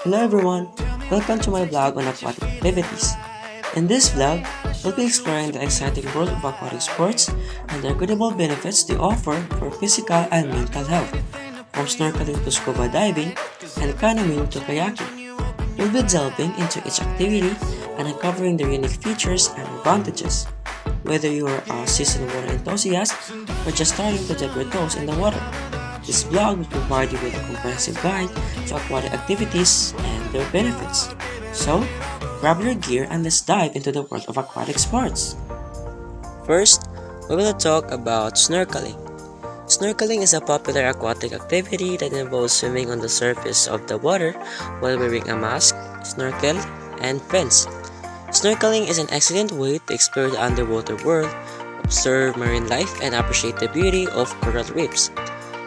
Hello everyone, welcome to my vlog on aquatic activities. In this vlog, we'll be exploring the exciting world of aquatic sports and the incredible benefits they offer for physical and mental health, from snorkeling to scuba diving and canoeing to kayaking. We'll be delving into each activity and uncovering their unique features and advantages. Whether you are a seasoned water enthusiast or just starting to dip your toes in the water, this blog will provide you with a comprehensive guide to aquatic activities and their benefits. So, grab your gear and let's dive into the world of aquatic sports. First, we will talk about snorkeling. Snorkeling is a popular aquatic activity that involves swimming on the surface of the water while wearing a mask, snorkel, and fins. Snorkeling is an excellent way to explore the underwater world, observe marine life, and appreciate the beauty of coral reefs.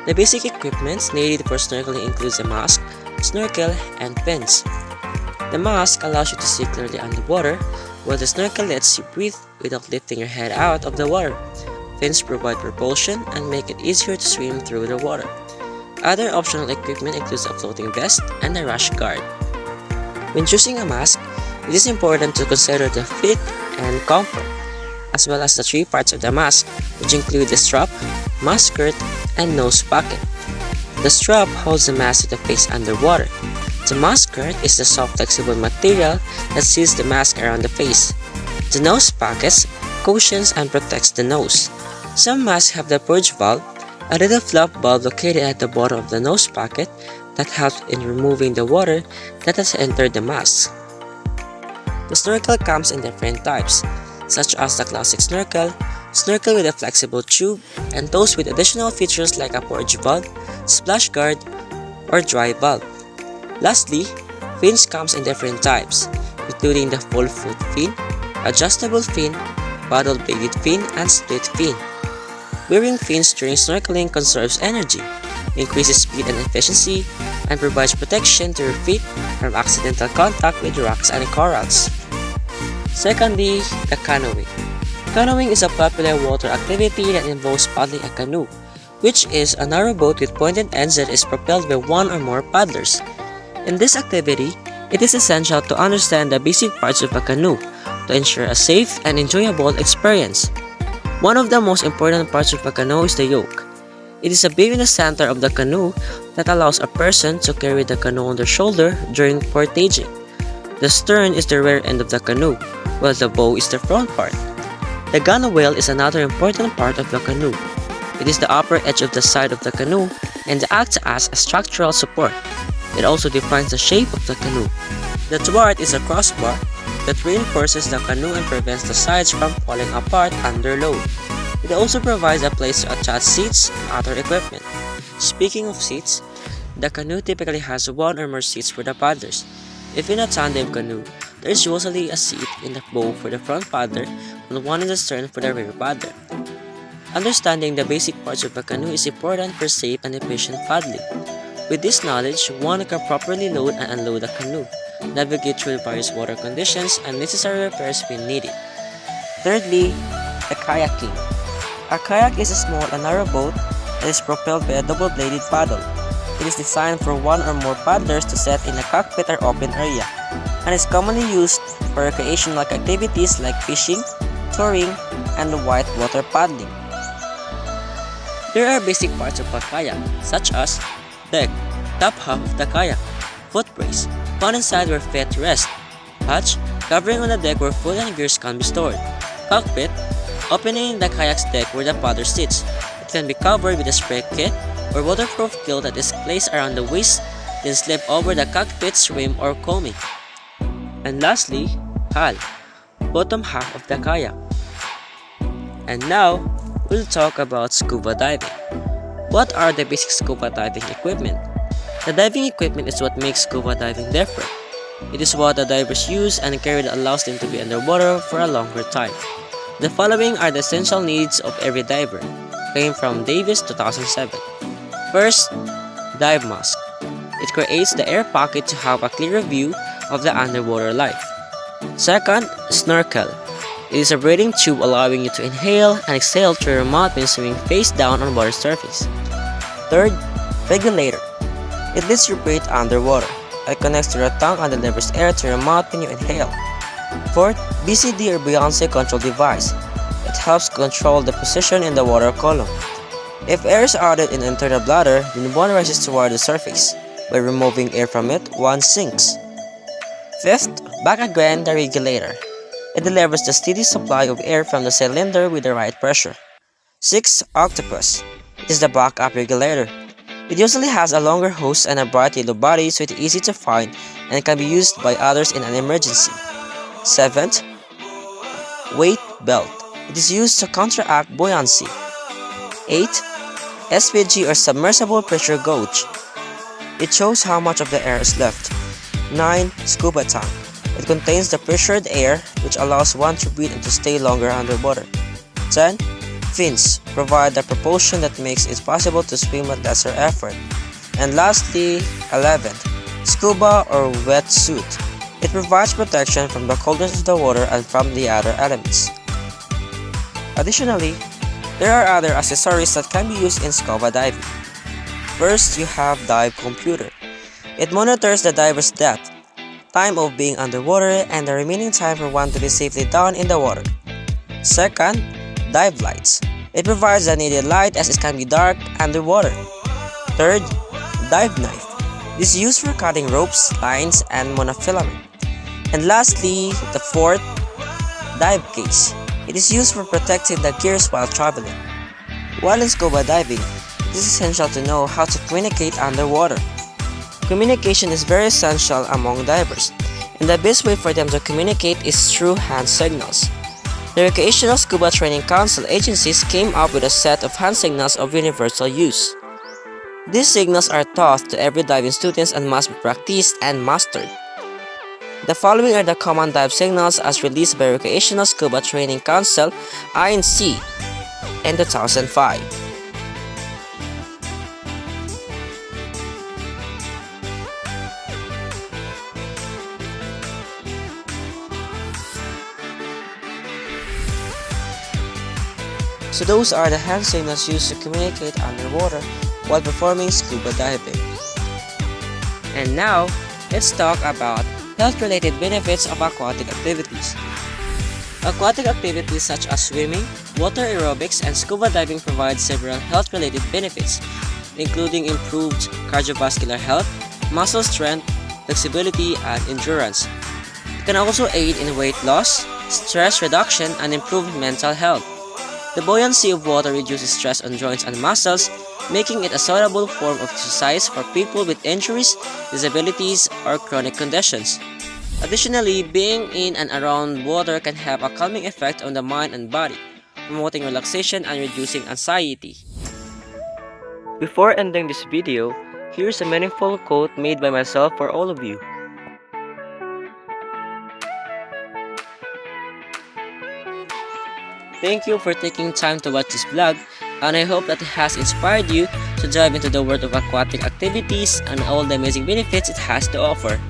The basic equipment needed for snorkeling includes a mask, snorkel, and fins. The mask allows you to see clearly underwater, while the snorkel lets you breathe without lifting your head out of the water. Fins provide propulsion and make it easier to swim through the water. Other optional equipment includes a floating vest and a rash guard. When choosing a mask, it is important to consider the fit and comfort, as well as the three parts of the mask, which include the strap, mask skirt, and nose pocket. The strap holds the mask to the face underwater. The mask skirt is the soft, flexible material that seals the mask around the face. The nose pocket cushions and protects the nose. Some masks have the purge valve, a little flap valve located at the bottom of the nose pocket that helps in removing the water that has entered the mask. The snorkel comes in different types, such as the classic snorkel, snorkel with a flexible tube, and those with additional features like a purge valve, splash guard, or dry valve. Lastly, fins comes in different types, including the full foot fin, adjustable fin, paddle-bladed fin, and split fin. Wearing fins during snorkeling conserves energy, increases speed and efficiency, and provides protection to your feet from accidental contact with rocks and corals. Secondly, the canoeing. Canoeing is a popular water activity that involves paddling a canoe, which is a narrow boat with pointed ends that is propelled by one or more paddlers. In this activity, it is essential to understand the basic parts of a canoe to ensure a safe and enjoyable experience. One of the most important parts of a canoe is the yoke. It is a beam in the center of the canoe that allows a person to carry the canoe on their shoulder during portaging. The stern is the rear end of the canoe, while the bow is the front part. The gunwale is another important part of the canoe. It is the upper edge of the side of the canoe and acts as a structural support. It also defines the shape of the canoe. The thwart is a crossbar that reinforces the canoe and prevents the sides from falling apart under load. It also provides a place to attach seats and other equipment. Speaking of seats, the canoe typically has one or more seats for the paddlers. If in a tandem canoe, there is usually a seat in the bow for the front paddler and one in the stern for the rear paddler. Understanding the basic parts of a canoe is important for safe and efficient paddling. With this knowledge, one can properly load and unload a canoe, navigate through various water conditions, and necessary repairs when needed. Thirdly, the kayaking. A kayak is a small and narrow boat that is propelled by a double-bladed paddle. It is designed for one or more paddlers to set in a cockpit or open area, and is commonly used for recreational activities like fishing, touring, and whitewater paddling. There are basic parts of a kayak, such as deck, top half of the kayak, foot brace, found inside where feet rest, hatch, covering on the deck where food and gears can be stored, cockpit, opening in the kayak's deck where the paddler sits. It can be covered with a spray kit or waterproof kilt that is placed around the waist, then slip over the cockpit's rim or coaming. And lastly, hull, bottom half of the kayak. And now, we'll talk about scuba diving. What are the basic scuba diving equipment? The diving equipment is what makes scuba diving different. It is what the divers use and carry that allows them to be underwater for a longer time. The following are the essential needs of every diver. Came from Davis 2007. First, dive mask. It creates the air pocket to have a clearer view of the underwater life. Second, snorkel. It is a breathing tube allowing you to inhale and exhale through your mouth when swimming face down on water surface. Third, regulator. It lets you breathe underwater, It connects to your tongue and delivers air to your mouth when you inhale. Fourth, BCD or buoyancy control device. It helps control the position in the water column. If air is added in the internal bladder, then one rises toward the surface. By removing air from it, one sinks. Fifth, Baccagrande regulator. It delivers the steady supply of air from the cylinder with the right pressure. Sixth, Octopus. It is the backup regulator. It usually has a longer hose and a bright yellow body, so it is easy to find and can be used by others in an emergency. Seventh, Weight belt. It is used to counteract buoyancy. 8. SPG or submersible pressure gauge. It shows how much of the air is left. 9. Scuba tank. It contains the pressured air, which allows one to breathe and to stay longer underwater. 10. Fins provide the propulsion that makes it possible to swim at lesser effort. And lastly, 11. Scuba or wetsuit. It provides protection from the coldness of the water and from the other elements. Additionally, there are other accessories that can be used in scuba diving. First, you have Dive Computer. It monitors the diver's depth, time of being underwater, and the remaining time for one to be safely down in the water. Second, Dive Lights. It provides the needed light as it can be dark underwater. Third, Dive Knife. This is used for cutting ropes, lines, and monofilament. And lastly, the fourth, Dive Case. It is used for protecting the gears while traveling. While in scuba diving, it is essential to know how to communicate underwater. Communication is very essential among divers, and the best way for them to communicate is through hand signals. The Recreational Scuba Training Council agencies came up with a set of hand signals of universal use. These signals are taught to every diving students and must be practiced and mastered. The following are the common dive signals as released by Recreational Scuba Training Council (INC) in 2005. So those are the hand signals used to communicate underwater while performing scuba diving. And now, let's talk about health-related benefits of aquatic activities. Aquatic activities such as swimming, water aerobics, and scuba diving provide several health-related benefits, including improved cardiovascular health, muscle strength, flexibility, and endurance. It can also aid in weight loss, stress reduction, and improved mental health. The buoyancy of water reduces stress on joints and muscles, making it a suitable form of exercise for people with injuries, disabilities, or chronic conditions. Additionally, being in and around water can have a calming effect on the mind and body, promoting relaxation and reducing anxiety. Before ending this video, here's a meaningful quote made by myself for all of you. Thank you for taking time to watch this vlog, and I hope that it has inspired you to dive into the world of aquatic activities and all the amazing benefits it has to offer.